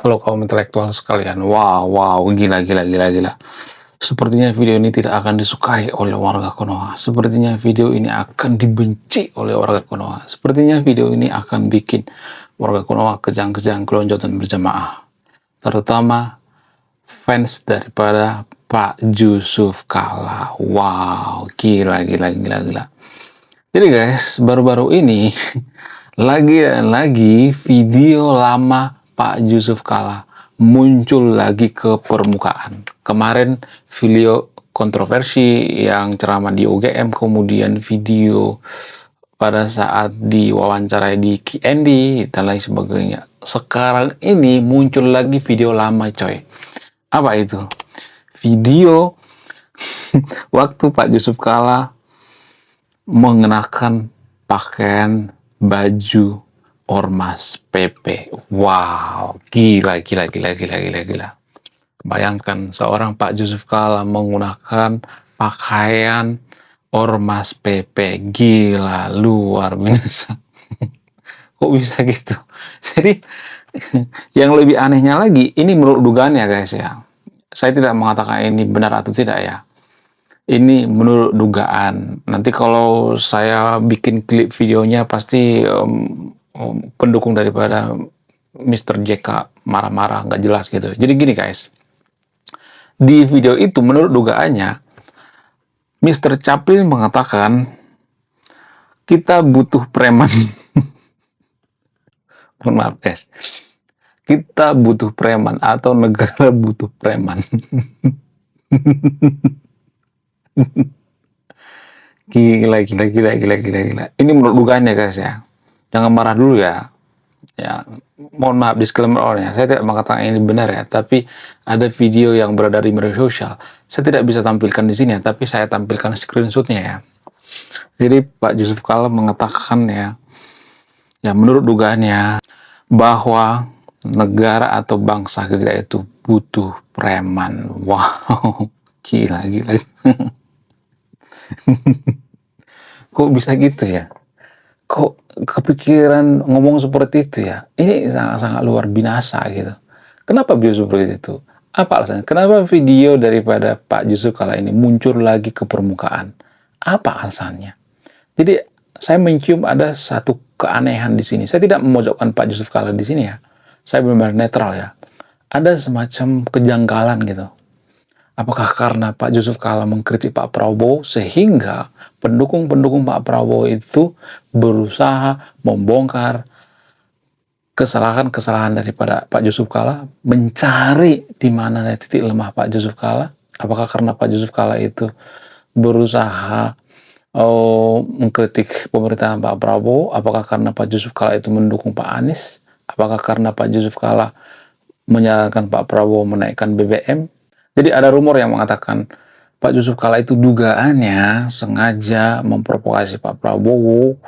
Halo kaum intelektual sekalian, wow, gila, gila, gila, gila. Sepertinya video ini tidak akan disukai oleh warga Konoha. Sepertinya video ini akan dibenci oleh warga Konoha. Sepertinya video ini akan bikin warga Konoha kejang-kejang kelonjotan berjamaah. Terutama fans daripada Pak Jusuf Kalla. Wow, gila, gila, gila, gila. Jadi guys, baru-baru ini lagi dan lagi video lama Pak Jusuf Kalla muncul lagi ke permukaan. Kemarin video kontroversi yang ceramah di UGM, kemudian video pada saat diwawancarai di KND dan lain sebagainya. Sekarang ini muncul lagi video lama coy. Apa itu? Video waktu Pak Jusuf Kalla mengenakan pakaian baju ormas PP. Wow, gila, gila, gila, gila, gila, gila. Bayangkan seorang Pak Jusuf Kalla menggunakan pakaian ormas PP. Gila, luar biasa. Kok bisa gitu? Jadi, yang lebih anehnya lagi, ini menurut dugaan ya guys ya. Saya tidak mengatakan ini benar atau tidak ya. Ini menurut dugaan. Nanti kalau saya bikin klip videonya pasti pendukung daripada Mr. JK marah-marah nggak jelas gitu. Jadi gini guys, di video itu menurut dugaannya Mr. Chaplin mengatakan kita butuh preman. Mohon maaf guys, kita butuh preman atau negara butuh preman. Gila, gila, gila, gila, gila, gila. Ini menurut dugaannya guys ya. Jangan marah dulu ya. Ya, mohon maaf disclaimer awalnya. Saya tidak mengatakan ini benar ya, tapi ada video yang beredar di media sosial. Saya tidak bisa tampilkan di sini ya, tapi saya tampilkan screenshotnya ya. Jadi Pak Jusuf Kalla mengatakan ya menurut dugaannya bahwa negara atau bangsa kita itu butuh preman. Wow, gila, gila. Kok bisa gitu ya? Kok kepikiran ngomong seperti itu ya? Ini sangat-sangat luar binasa gitu. Kenapa bisa seperti itu? Apa alasannya? Kenapa video daripada Pak Jusuf Kalla ini muncul lagi ke permukaan? Apa alasannya? Jadi saya mencium ada satu keanehan di sini. Saya tidak memojokkan Pak Jusuf Kalla di sini ya. Saya benar-benar netral ya. Ada semacam kejanggalan gitu. Apakah karena Pak Jusuf Kalla mengkritik Pak Prabowo sehingga pendukung-pendukung Pak Prabowo itu berusaha membongkar kesalahan-kesalahan daripada Pak Jusuf Kalla, mencari di mana titik lemah Pak Jusuf Kalla? Apakah karena Pak Jusuf Kalla itu berusaha mengkritik pemerintahan Pak Prabowo? Apakah karena Pak Jusuf Kalla itu mendukung Pak Anies? Apakah karena Pak Jusuf Kalla menyalahkan Pak Prabowo menaikkan BBM? Jadi ada rumor yang mengatakan Pak Jusuf Kalla itu dugaannya sengaja memprovokasi Pak Prabowo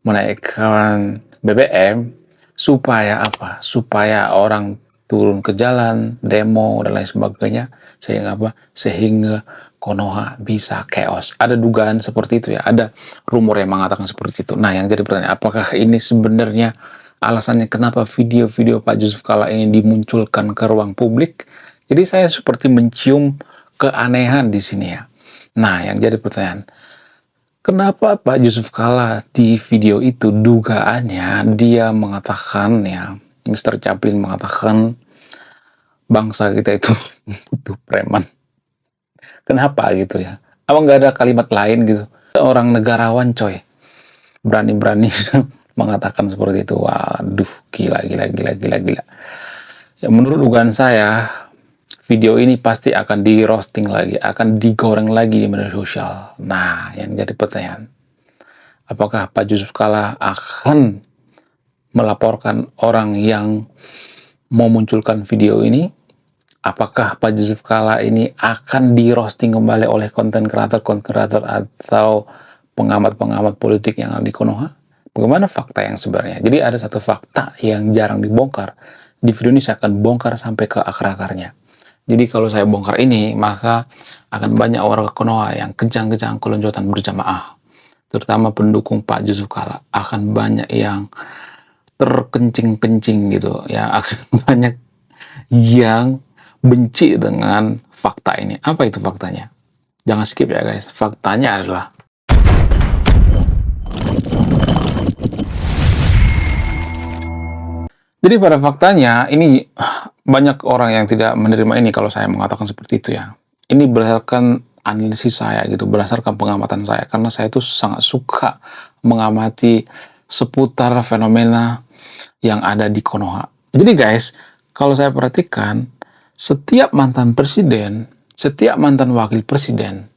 menaikkan BBM supaya apa? Supaya orang turun ke jalan, demo dan lain sebagainya, sehingga apa? Sehingga Konoha bisa chaos. Ada dugaan seperti itu ya. Ada rumor yang mengatakan seperti itu. Nah, yang jadi pertanyaan, apakah ini sebenarnya alasannya kenapa video-video Pak Jusuf Kalla ini dimunculkan ke ruang publik? Jadi saya seperti mencium keanehan di sini ya. Nah, yang jadi pertanyaan, kenapa Pak Jusuf Kalla di video itu dugaannya dia mengatakan ya, Mr. Chaplin mengatakan bangsa kita itu butuh preman. Kenapa gitu ya? Apa nggak ada kalimat lain gitu? Orang negarawan coy, berani-berani mengatakan seperti itu. Waduh, gila, gila, gila, gila, gila. Ya, menurut dugaan saya, video ini pasti akan di roasting lagi, akan digoreng lagi di media sosial. Nah, yang jadi pertanyaan, apakah Pak Jusuf Kalla akan melaporkan orang yang memunculkan video ini? Apakah Pak Jusuf Kalla ini akan di roasting kembali oleh konten kreator atau pengamat-pengamat politik yang ada di Konoha? Bagaimana fakta yang sebenarnya? Jadi ada satu fakta yang jarang dibongkar. Di video ini saya akan bongkar sampai ke akar-akarnya. Jadi kalau saya bongkar ini, maka akan banyak warga Konoha yang kejang-kejang kelonjotan berjamaah. Terutama pendukung Pak Jusuf Kalla. Akan banyak yang terkencing-kencing gitu. Ya, akan banyak yang benci dengan fakta ini. Apa itu faktanya? Jangan skip ya guys. Faktanya adalah jadi pada faktanya ini banyak orang yang tidak menerima ini kalau saya mengatakan seperti itu ya. Ini berdasarkan analisis saya gitu, berdasarkan pengamatan saya karena saya itu sangat suka mengamati seputar fenomena yang ada di Konoha. Jadi guys, kalau saya perhatikan setiap mantan presiden, setiap mantan wakil presiden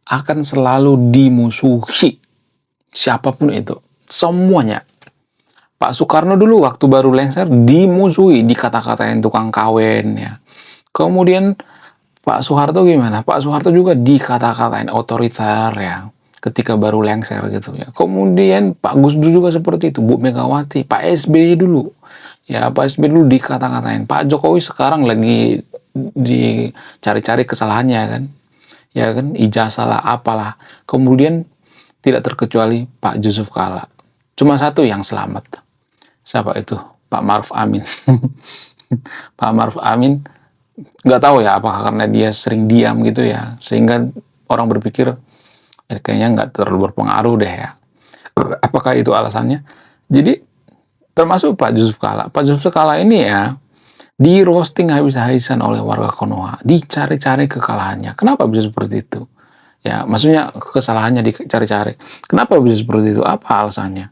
akan selalu dimusuhi siapapun itu, semuanya. Pak Soekarno dulu waktu baru lengser dimusuhi, dikata-katain tukang kawin ya. Kemudian Pak Soeharto gimana? Pak Soeharto juga dikata-katain otoriter ya ketika baru lengser gitu ya. Kemudian Pak Gus Dur juga seperti itu, Bu Megawati, Pak SBY dulu. Ya, Pak SBY dulu dikata-katain. Pak Jokowi sekarang lagi dicari-cari kesalahannya kan. Ya kan, ijazah lah apalah. Kemudian tidak terkecuali Pak Yusuf Kala. Cuma satu yang selamat. Siapa itu? Pak Maruf Amin. Pak Maruf Amin nggak tahu ya apakah karena dia sering diam gitu ya sehingga orang berpikir kayaknya nggak terlalu berpengaruh deh ya. Apakah itu alasannya? Jadi termasuk Pak Yusuf Kala. Pak Yusuf Kala ini ya di roasting habis-habisan oleh warga Konoha, dicari-cari kekalahannya. Kenapa bisa seperti itu? Ya, maksudnya kesalahannya dicari-cari. Kenapa bisa seperti itu? Apa alasannya?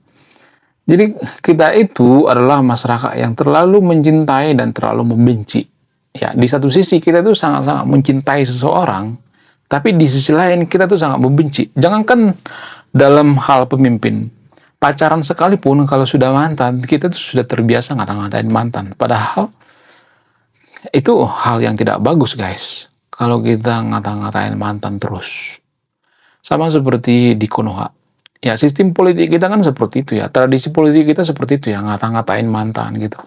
Jadi kita itu adalah masyarakat yang terlalu mencintai dan terlalu membenci. Ya, di satu sisi kita tuh sangat-sangat mencintai seseorang, tapi di sisi lain kita tuh sangat membenci. Jangankan dalam hal pemimpin, pacaran sekalipun kalau sudah mantan, kita tuh sudah terbiasa ngata-ngatain mantan. Padahal itu hal yang tidak bagus guys. Kalau kita ngata-ngatain mantan terus. Sama seperti di Konoha. Ya, sistem politik kita kan seperti itu ya. Tradisi politik kita seperti itu ya, ngata-ngatain mantan gitu.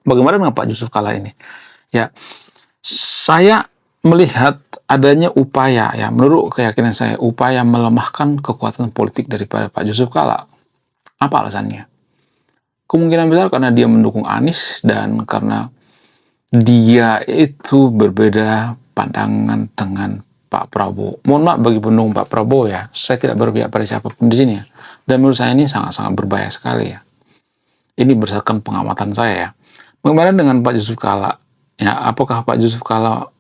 Bagaimana dengan Pak Yusuf Kala ini? Ya, saya melihat adanya upaya ya, menurut keyakinan saya, upaya melemahkan kekuatan politik daripada Pak Yusuf Kala. Apa alasannya? Kemungkinan besar karena dia mendukung Anies dan karena dia itu berbeda pandangan dengan Pak Prabowo. Mohon maaf bagi pendukung Pak Prabowo ya, saya tidak berpihak pada siapapun di sini ya. Dan menurut saya ini sangat-sangat berbahaya sekali ya. Ini berdasarkan pengamatan saya ya. Bagaimana dengan Pak Yusuf Kala? Ya, apakah Pak Yusuf Kala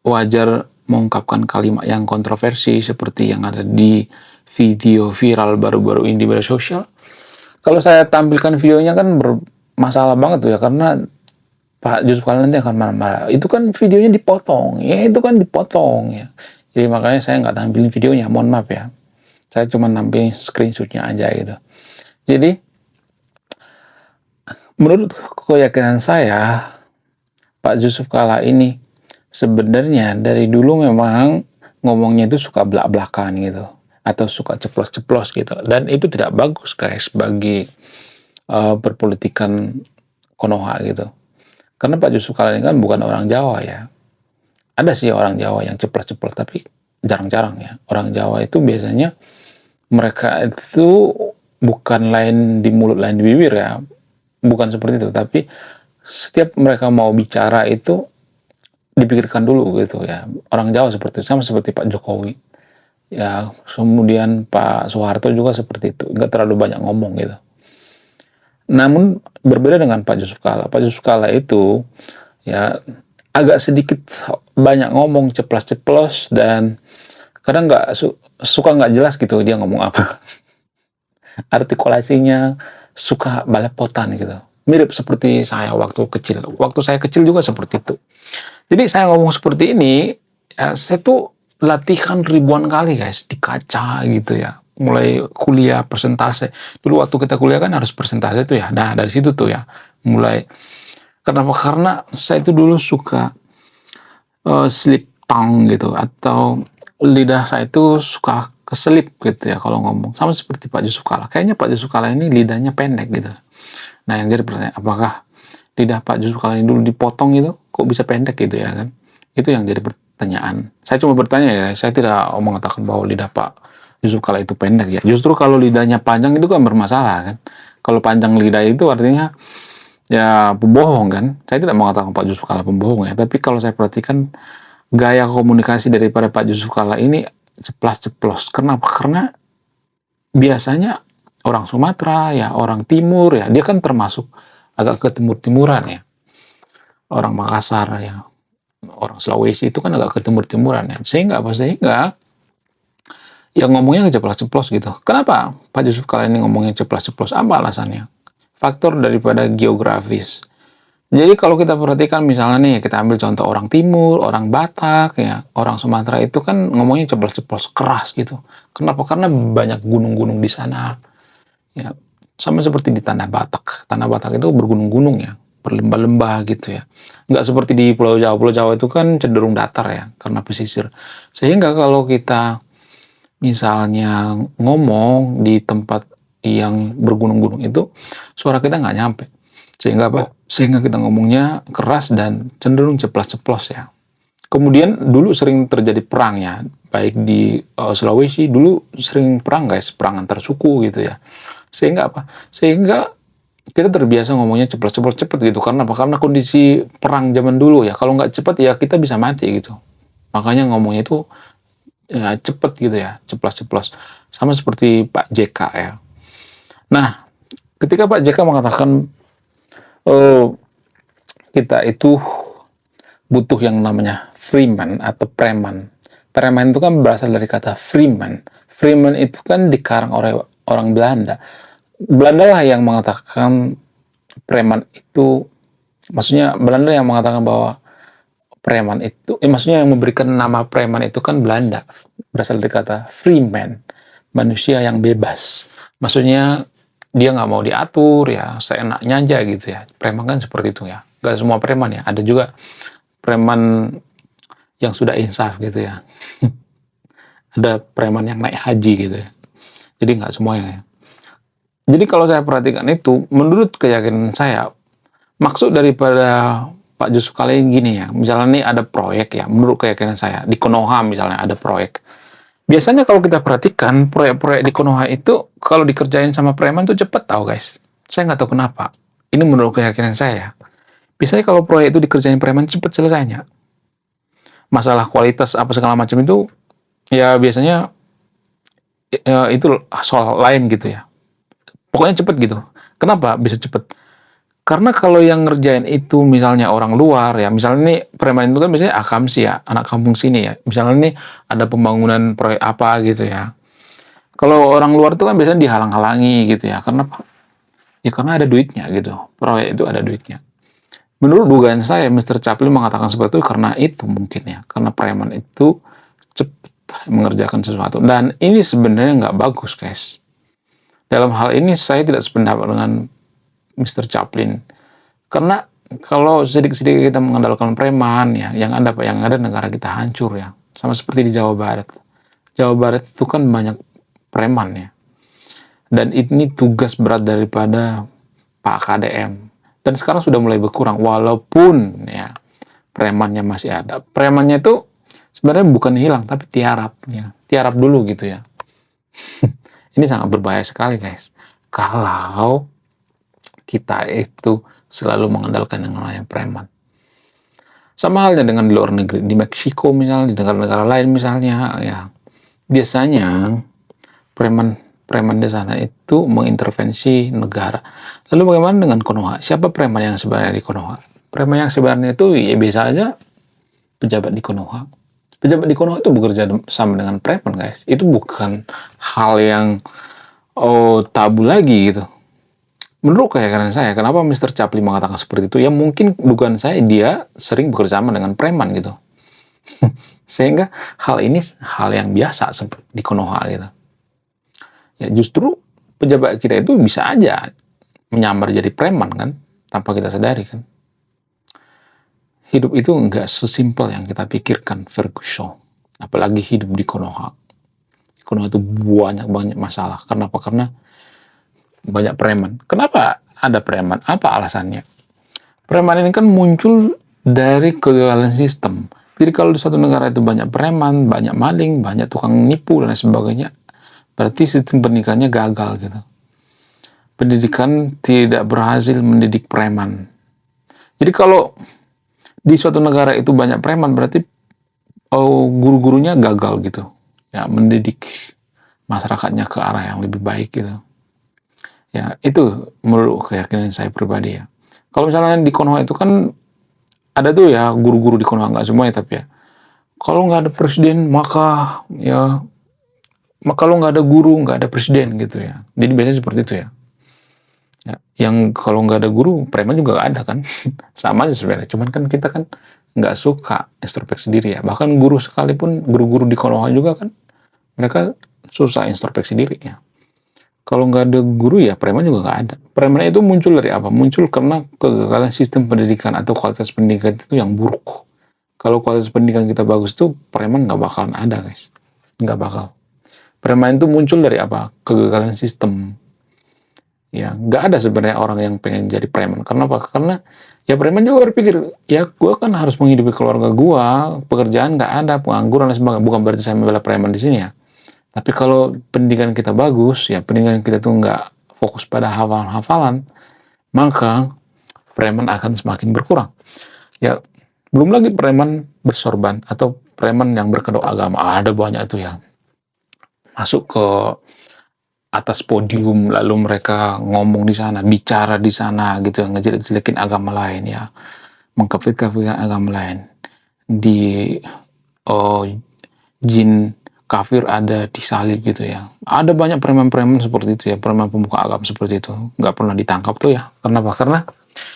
wajar mengungkapkan kalimat yang kontroversi seperti yang ada di video viral baru-baru ini di media sosial? Kalau saya tampilkan videonya kan bermasalah banget tuh ya, karena Pak Yusuf Kala nanti akan marah-marah. Itu kan videonya dipotong, ya itu kan dipotong ya. Jadi makanya saya nggak tampilin videonya, mohon maaf ya. Saya cuma nampilin screenshotnya aja gitu. Jadi, menurut keyakinan saya, Pak Yusuf Kala ini sebenarnya dari dulu memang ngomongnya itu suka belak-belakan gitu. Atau suka ceplos-ceplos gitu. Dan itu tidak bagus guys bagi perpolitikan Konoha gitu. Karena Pak Yusuf Kala ini kan bukan orang Jawa ya. Ada sih orang Jawa yang ceplos-ceplos, tapi jarang-jarang ya. Orang Jawa itu biasanya mereka itu bukan lain di mulut, lain di bibir ya. Bukan seperti itu, tapi setiap mereka mau bicara itu dipikirkan dulu gitu ya. Orang Jawa seperti itu, sama seperti Pak Jokowi. Ya, kemudian Pak Soeharto juga seperti itu. Nggak terlalu banyak ngomong gitu. Namun berbeda dengan Pak Yusuf Kala. Pak Yusuf Kala itu ya agak sedikit banyak ngomong, ceplas-ceplos, dan kadang suka nggak jelas gitu dia ngomong apa. Artikulasinya suka balepotan gitu. Mirip seperti saya waktu kecil. Waktu saya kecil juga seperti itu. Jadi saya ngomong seperti ini, ya, saya tuh latihan ribuan kali guys di kaca gitu ya. Mulai kuliah persentase. Dulu waktu kita kuliah kan harus persentase tuh ya. Nah dari situ tuh ya mulai. Kenapa? Karena saya itu dulu suka slip tongue gitu, atau lidah saya itu suka keselip gitu ya kalau ngomong. Sama seperti Pak Yusuf Kala. Kayaknya Pak Yusuf Kala ini lidahnya pendek gitu. Nah yang jadi pertanyaan, apakah lidah Pak Yusuf Kala ini dulu dipotong gitu, kok bisa pendek gitu ya kan? Itu yang jadi pertanyaan. Saya cuma bertanya ya, saya tidak mengatakan bahwa lidah Pak Yusuf Kala itu pendek ya. Justru kalau lidahnya panjang itu kan bermasalah kan. Kalau panjang lidah itu artinya ya pembohong kan. Saya tidak mengatakan Pak Yusuf Kalla pembohong ya, tapi kalau saya perhatikan gaya komunikasi daripada Pak Yusuf Kalla ini ceplas-ceplos. Kenapa? Karena biasanya orang Sumatera ya, orang Timur ya, dia kan termasuk agak ke timur-timuran ya. Orang Makassar ya, orang Sulawesi itu kan agak ke timur-timuran ya. Sehingga apa? Sehingga ya ngomongnya ceplas-ceplos gitu. Kenapa Pak Yusuf Kalla ini ngomongnya ceplas-ceplos? Apa alasannya? Faktor daripada geografis. Jadi kalau kita perhatikan misalnya nih, kita ambil contoh orang Timur, orang Batak, ya, orang Sumatera itu kan ngomongnya ceplos-ceplos, keras gitu. Kenapa? Karena banyak gunung-gunung di sana. Ya, sama seperti di Tanah Batak. Tanah Batak itu bergunung-gunung ya, berlembah-lembah gitu ya. Nggak seperti di Pulau Jawa. Pulau Jawa itu kan cenderung datar ya, karena pesisir. Sehingga kalau kita misalnya ngomong di tempat yang bergunung-gunung itu, suara kita nggak nyampe. Sehingga apa? Sehingga kita ngomongnya keras dan cenderung ceplas-ceplos ya. Kemudian dulu sering terjadi perang ya, baik di Sulawesi dulu sering perang guys, perang antar suku gitu ya. Sehingga apa? Sehingga kita terbiasa ngomongnya ceplos-ceplos cepet gitu. Karena apa? Karena kondisi perang zaman dulu ya. Kalau nggak cepet ya kita bisa mati gitu. Makanya ngomongnya itu ya, cepet gitu ya, ceplos-ceplos. Sama seperti Pak JK ya. Nah, ketika Pak JK mengatakan oh, kita itu butuh yang namanya freeman atau preman. Preman itu kan berasal dari kata freeman. Freeman itu kan dikarang oleh orang Belanda. Belanda lah yang mengatakan preman itu, maksudnya Belanda yang mengatakan bahwa preman itu, maksudnya yang memberikan nama preman itu kan Belanda. Berasal dari kata freeman, manusia yang bebas. Maksudnya dia nggak mau diatur ya, seenaknya aja gitu ya. Preman kan seperti itu ya. Gak semua preman ya, ada juga preman yang sudah insaf gitu ya. Ada preman yang naik haji gitu ya. Jadi nggak semuanya ya. Jadi kalau saya perhatikan itu, menurut keyakinan saya, maksud daripada Pak Yusuf Kalla gini ya, misalnya nih ada proyek ya, menurut keyakinan saya, di Konoha misalnya ada proyek. Biasanya kalau kita perhatikan, proyek-proyek di Konoha itu, kalau dikerjain sama preman tuh cepet tau guys. Saya nggak tahu kenapa. Ini menurut keyakinan saya. Biasanya kalau proyek itu dikerjain preman, cepet selesainya. Masalah kualitas apa segala macam itu, ya biasanya ya, itu soal lain gitu ya. Pokoknya cepet gitu. Kenapa bisa cepet? Karena kalau yang ngerjain itu misalnya orang luar ya, misalnya nih preman itu kan biasanya akamsi ya, anak kampung sini ya. Misalnya nih ada pembangunan proyek apa gitu ya. Kalau orang luar itu kan biasanya dihalang-halangi gitu ya. Karena ya karena ada duitnya gitu. Proyek itu ada duitnya. Menurut dugaan saya, Mr. Chaplin mengatakan seperti itu karena itu mungkin ya. Karena preman itu cepat mengerjakan sesuatu. Dan ini sebenarnya nggak bagus guys. Dalam hal ini saya tidak sependapat dengan Mr. Chaplin. Karena kalau sedikit-sedikit kita mengandalkan preman ya, yang ada negara kita hancur ya. Sama seperti di Jawa Barat. Jawa Barat itu kan banyak preman ya. Dan ini tugas berat daripada Pak KDM. Dan sekarang sudah mulai berkurang walaupun ya premannya masih ada. Premannya itu sebenarnya bukan hilang tapi tiarap ya. Tiarap dulu gitu ya. Ini sangat berbahaya sekali guys. Kalau kita itu selalu mengandalkan yang namanya preman. Sama halnya dengan di luar negeri, di Meksiko misalnya, di negara-negara lain misalnya, ya biasanya preman di sana itu mengintervensi negara. Lalu bagaimana dengan Konoha? Siapa preman yang sebenarnya di Konoha? Preman yang sebenarnya itu ya biasa aja pejabat di Konoha. Pejabat di Konoha itu bekerja sama dengan preman guys. Itu bukan hal yang tabu lagi gitu. Menurut keyakinan saya, kenapa Mr. Chaplin mengatakan seperti itu? Ya mungkin dugaan saya dia sering bekerja sama dengan preman gitu. Sehingga hal ini hal yang biasa di Konoha gitu. Ya justru pejabat kita itu bisa aja menyamar jadi preman kan, tanpa kita sadari kan. Hidup itu nggak sesimpel yang kita pikirkan, Ferguson. Apalagi hidup di Konoha. Di Konoha itu banyak masalah. Kenapa? Karena banyak preman. Kenapa ada preman? Apa alasannya? Preman ini kan muncul dari kegagalan sistem. Jadi kalau di suatu negara itu banyak preman, banyak maling, banyak tukang nipu dan lain sebagainya, berarti sistem pernikahannya gagal gitu. pendidikan tidak berhasil mendidik preman. Jadi kalau di suatu negara itu banyak preman, berarti guru-gurunya gagal gitu, ya mendidik masyarakatnya ke arah yang lebih baik gitu. Ya itu menurut keyakinan saya pribadi ya. Kalau misalnya di Konoha itu kan ada tuh ya guru-guru di Konoha, nggak semuanya tapi ya. Kalau nggak ada presiden maka ya kalau nggak ada guru nggak ada presiden gitu ya. Jadi biasanya seperti itu ya. Ya, yang kalau nggak ada guru, preman juga nggak ada kan. Sama aja sebenarnya. Cuman kan kita kan nggak suka introspeksi diri ya. Bahkan guru sekalipun, guru-guru di Konoha juga kan, mereka susah introspeksi diri ya. Kalau nggak ada guru ya preman juga nggak ada. Preman itu muncul dari apa? Muncul karena kegagalan sistem pendidikan atau kualitas pendidikan itu yang buruk. Kalau kualitas pendidikan kita bagus tuh, preman nggak bakalan ada guys. Nggak bakal. Preman itu muncul dari apa? Kegagalan sistem. Ya, nggak ada sebenarnya orang yang pengen jadi preman. Karena apa? Karena ya preman juga berpikir, ya gue kan harus menghidupi keluarga gue, pekerjaan nggak ada, pengangguran dan sebagainya. Bukan berarti saya membela preman di sini ya. Tapi kalau pendidikan kita bagus, ya pendidikan kita tuh nggak fokus pada hafalan-hafalan, maka preman akan semakin berkurang. Ya, belum lagi preman bersorban atau preman yang berkedok agama. Ada banyak tuh yang masuk ke atas podium, lalu mereka ngomong di sana, bicara di sana gitu, ngejelek-jelekin agama lain ya, mengkafir-kafirkan agama lain. Di jin kafir ada disalib gitu ya. Ada banyak preman-preman seperti itu ya, preman pemuka agama seperti itu. Nggak pernah ditangkap tuh ya. Kenapa? Karena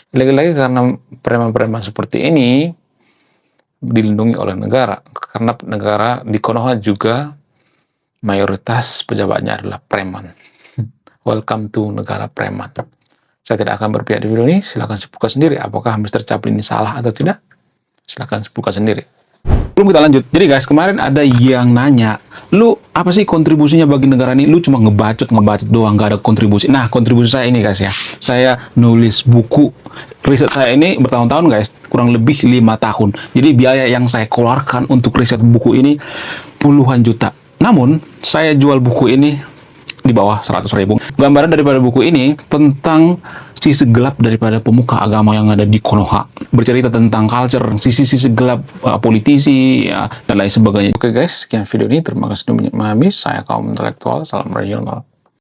lagi-lagi karena preman-preman seperti ini dilindungi oleh negara. Karena negara di Konoha juga mayoritas pejabatnya adalah preman. Welcome to negara preman. Saya tidak akan berpihak di video ini, silahkan buka sendiri. Apakah Mr. Chaplin ini salah atau tidak? Silahkan buka sendiri. Belum kita lanjut. Jadi guys, kemarin ada yang nanya, lu apa sih kontribusinya bagi negara ini? Lu cuma ngebacot doang, gak ada kontribusi. Nah, kontribusi saya ini guys ya. Saya nulis buku. Riset saya ini bertahun-tahun guys, kurang lebih 5 tahun. Jadi biaya yang saya keluarkan untuk riset buku ini puluhan juta. Namun, saya jual buku ini di bawah 100.000. Gambaran daripada buku ini tentang sisi gelap daripada pemuka agama yang ada di Konoha. Bercerita tentang culture, sisi-sisi gelap politisi, ya, dan lain sebagainya. Oke guys, sekian video ini. Terima kasih sudah memahami. Saya kaum intelektual. Salam regional.